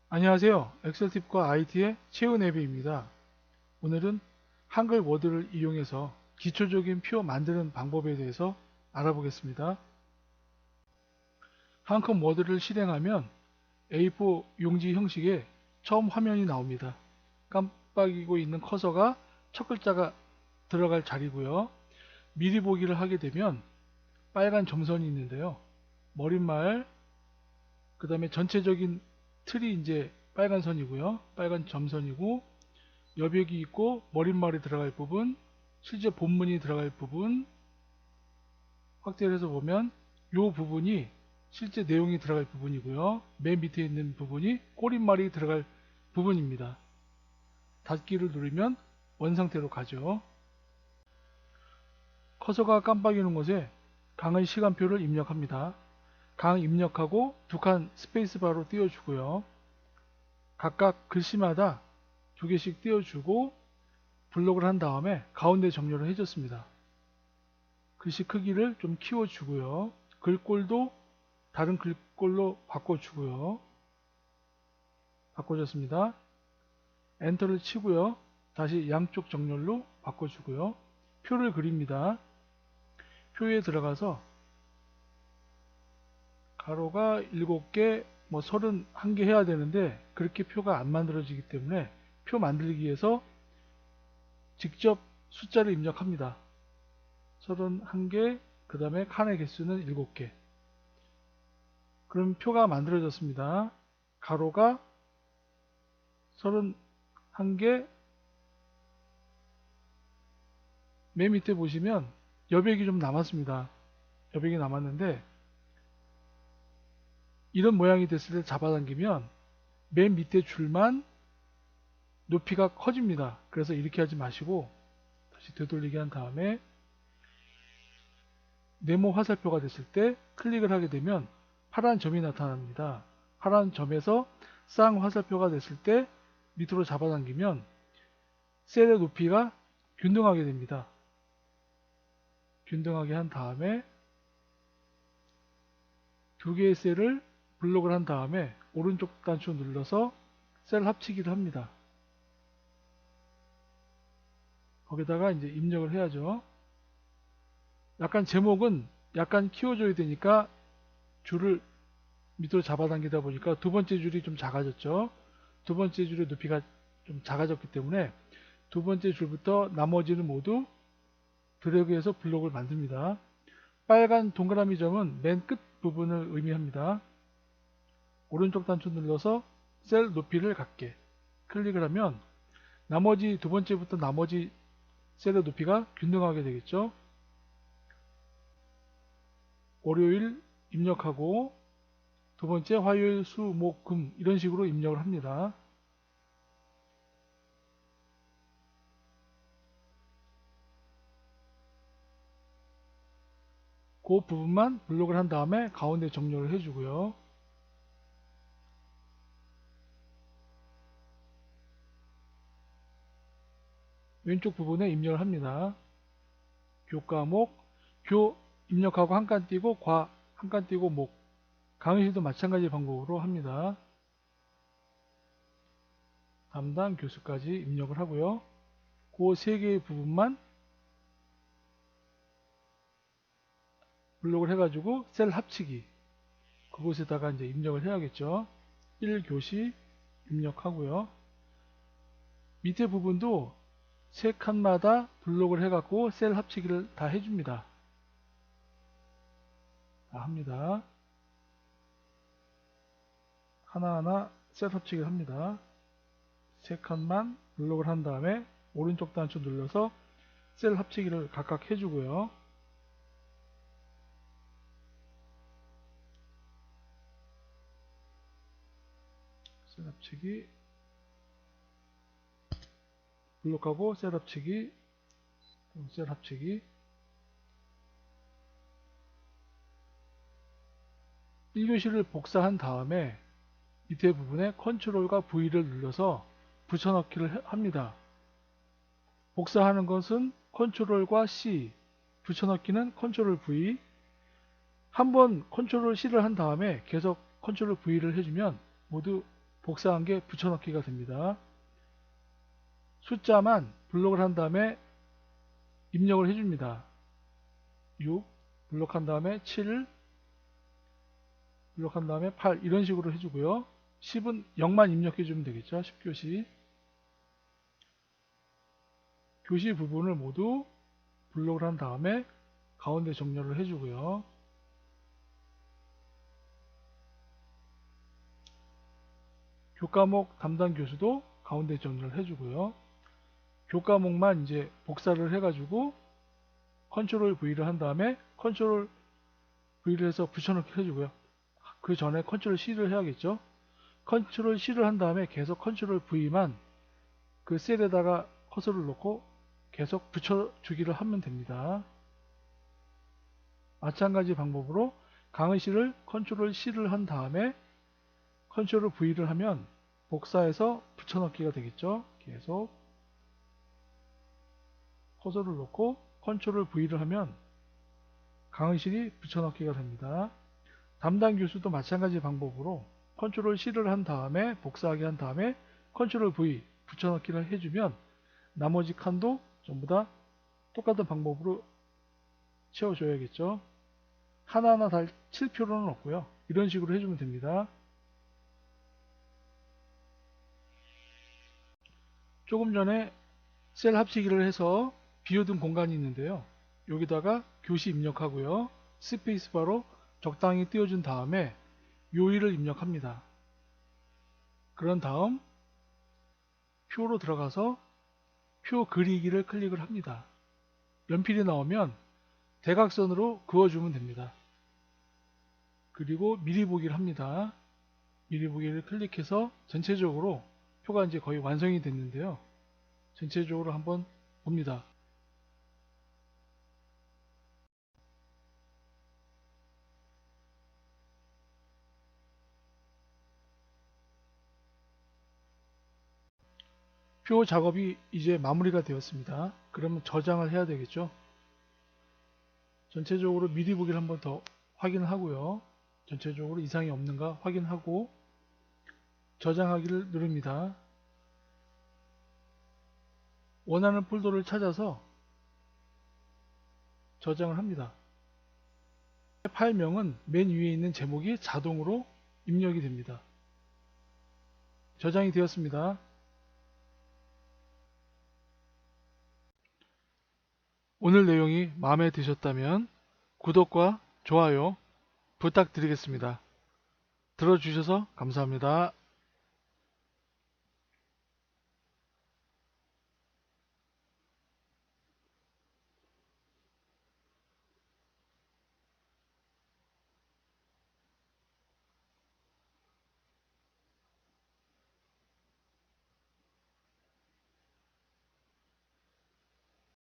안녕하세요. 엑셀팁과 IT의 최은혜비입니다. 오늘은 한글 워드를 이용해서 기초적인 표 만드는 방법에 대해서 알아보겠습니다. 한 컴 워드를 실행하면 A4 용지 형식의 처음 화면이 나옵니다. 깜빡이고 있는 커서가 첫 글자가 들어갈 자리고요. 미리 보기를 하게 되면 빨간 점선이 있는데요. 머릿말, 그 다음에 전체적인 틀이 이제 빨간 선이고요. 빨간 점선이고, 여백이 있고 머릿말이 들어갈 부분, 실제 본문이 들어갈 부분, 확대를 해서 보면 이 부분이 실제 내용이 들어갈 부분이고요. 맨 밑에 있는 부분이 꼬릿말이 들어갈 부분입니다. 닫기를 누르면 원상태로 가죠. 커서가 깜빡이는 곳에 강의 시간표를 입력합니다. 강 입력하고 두 칸 스페이스바로 띄워주고요. 각각 글씨마다 두 개씩 띄워주고 블록을 한 다음에 가운데 정렬을 해줬습니다. 글씨 크기를 좀 키워주고요. 글꼴도 다른 글꼴로 바꿔주고요. 바꿔줬습니다. 엔터를 치고요. 다시 양쪽 정렬로 바꿔주고요. 표를 그립니다. 표에 들어가서 가로가 7개, 31개 해야 되는데 그렇게 표가 안 만들어지기 때문에 표 만들기 위해서 직접 숫자를 입력합니다. 31개, 그 다음에 칸의 개수는 7개. 그럼 표가 만들어졌습니다. 가로가 31개, 맨 밑에 보시면 여백이 좀 남았습니다. 여백이 남았는데 이런 모양이 됐을 때 잡아당기면 맨 밑에 줄만 높이가 커집니다. 그래서 이렇게 하지 마시고 다시 되돌리기 한 다음에 네모 화살표가 됐을 때 클릭을 하게 되면 파란 점이 나타납니다. 파란 점에서 쌍 화살표가 됐을 때 밑으로 잡아당기면 셀의 높이가 균등하게 됩니다. 균등하게 한 다음에 두 개의 셀을 블록을 한 다음에 오른쪽 단추 눌러서 셀 합치기를 합니다. 거기다가 이제 입력을 해야죠. 약간 제목은 약간 키워줘야 되니까 줄을 밑으로 잡아당기다 보니까 두 번째 줄이 좀 작아졌죠. 두 번째 줄의 높이가 좀 작아졌기 때문에 두 번째 줄부터 나머지는 모두 드래그해서 블록을 만듭니다. 빨간 동그라미 점은 맨 끝 부분을 의미합니다. 오른쪽 단추 눌러서 셀 높이를 같게 클릭을 하면 나머지 두 번째부터 나머지 셀의 높이가 균등하게 되겠죠. 월요일 입력하고 두 번째 화요일, 수, 목, 금 이런 식으로 입력을 합니다. 그 부분만 블록을 한 다음에 가운데 정렬을 해주고요. 왼쪽 부분에 입력을 합니다. 교과목, 교 입력하고 한 칸 띄고 과 한 칸 띄고 목. 강의실도 마찬가지 방법으로 합니다. 담당 교수까지 입력을 하고요. 그 세 개의 부분만 블록을 해가지고 셀 합치기. 그곳에다가 이제 입력을 해야겠죠. 1교시 입력하고요. 밑에 부분도 세 칸마다 블록을 해갖고 셀 합치기를 다 해줍니다. 다 합니다. 하나하나 셀 합치기를 합니다. 세 칸만 블록을 한 다음에 오른쪽 단추 눌러서 셀 합치기를 각각 해주고요. 셀 합치기, 블록하고 셀 합치기, 셀 합치기. 1교시를 복사한 다음에 밑에 부분에 컨트롤과 V를 눌러서 붙여넣기를 합니다. 복사하는 것은 컨트롤과 C, 붙여넣기는 컨트롤 V. 한번 컨트롤 C를 한 다음에 계속 컨트롤 V를 해주면 모두 복사한 게 붙여넣기가 됩니다. 숫자만 블록을 한 다음에 입력을 해줍니다. 6 블록한 다음에 7 블록한 다음에 8 이런 식으로 해주고요. 10은 0만 입력해주면 되겠죠. 10교시 교시 부분을 모두 블록을 한 다음에 가운데 정렬을 해주고요. 교과목 담당 교수도 가운데 정렬을 해주고요. 교과목만 이제 복사를 해가지고 컨트롤 V를 한 다음에 컨트롤 V를 해서 붙여넣기 해주고요. 그 전에 컨트롤 C를 해야겠죠. 컨트롤 C를 한 다음에 계속 컨트롤 V만 그 셀에다가 커서를 놓고 계속 붙여주기를 하면 됩니다. 마찬가지 방법으로 강의실을 컨트롤 C를 한 다음에 컨트롤 V를 하면 복사해서 붙여넣기가 되겠죠. 계속 커서를 놓고 컨트롤 V를 하면 강의실이 붙여넣기가 됩니다. 담당 교수도 마찬가지 방법으로 컨트롤 C를 한 다음에 복사하기 한 다음에 컨트롤 V 붙여넣기를 해주면 나머지 칸도 전부 다 똑같은 방법으로 채워줘야겠죠. 하나하나 다 칠 필요는 없고요. 이런 식으로 해주면 됩니다. 조금 전에 셀 합치기를 해서 비워둔 공간이 있는데요. 여기다가 교시 입력하고요. 스페이스바로 적당히 띄워준 다음에 요일을 입력합니다. 그런 다음 표로 들어가서 표 그리기를 클릭을 합니다. 연필이 나오면 대각선으로 그어주면 됩니다. 그리고 미리 보기를 합니다. 미리 보기를 클릭해서 전체적으로 표가 이제 거의 완성이 됐는데요. 전체적으로 한번 봅니다. 표 작업이 이제 마무리가 되었습니다. 그러면 저장을 해야 되겠죠. 전체적으로 미리 보기를 한번 더 확인을 하고요. 전체적으로 이상이 없는가 확인하고 저장하기를 누릅니다. 원하는 폴더를 찾아서 저장을 합니다. 파일명은 맨 위에 있는 제목이 자동으로 입력이 됩니다. 저장이 되었습니다. 오늘 내용이 마음에 드셨다면 구독과 좋아요 부탁드리겠습니다. 들어주셔서 감사합니다.